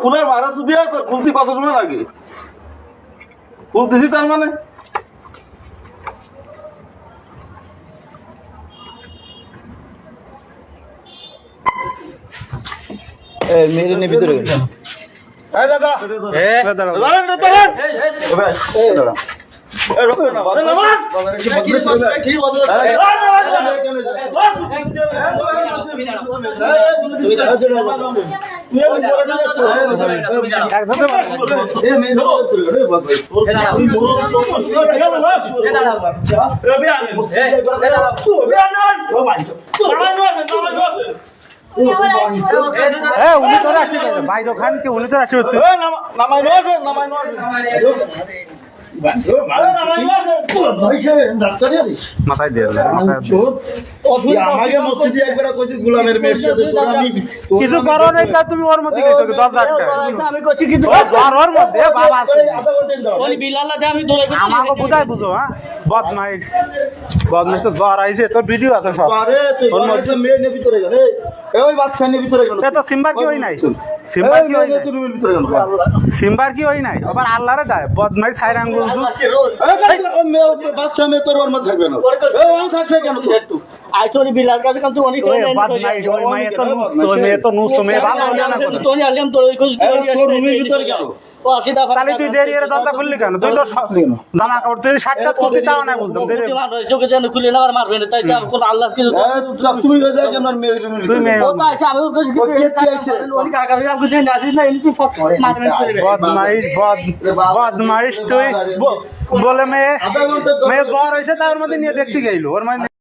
খুলে মারা শুধু খুলতে কত সময় লাগে? খুলতেছি তার মানে মেরে নে ভিতরে গেল। উনি চলে আসছে বাইরে খান কি উনি চলে আসছে মাথায় দিয়ে কিছু করো নাই তুমি ওর মধ্যে আমাকে বুঝাই বুঝো। হ্যাঁ বদমাইশ বদমাইশ তো জ্বর আইছে তোর ভিডিও আছে সব। সিম্বার কি হই নাই সিম্বার কি হই নাই আবার আল্লাহরে যায় বদমাইশ সাইর আঙ্গুল বাচ্চা মেয়ে তোর ওর মধ্যে থাকবে না থাকবে কেন আইসরি বিলার কাছে কাম তো অনেক বদমাইশ ওই মেয়ে তো নুস মেয়ে ভালো না করে তোনি আলিয়াম তোর ওই কিছু তোর রুমের ভিতরে গেল ও আসিদা তাহলে তুই দেরি এর দরজা খুললি কেন? তুই তো জামা কাপড় তুই সাতটা করতে তাও না বলতাম দেরি চোখে যেন খুলে না আর মারবে না তাই কোন আল্লাহ কিছু তুমি হয়ে যাও কেন মেয়ে তুই মেয়ে ও তো আইসা আমি ওর কাছে ওই কাকা আমি কিছু না আসিস না এমনি ফট মারবে বদমাইশ তুই বলে মেয়ে জ্বর হয়েছে তার মধ্যে নিয়ে দেখতে গেল ওর মানে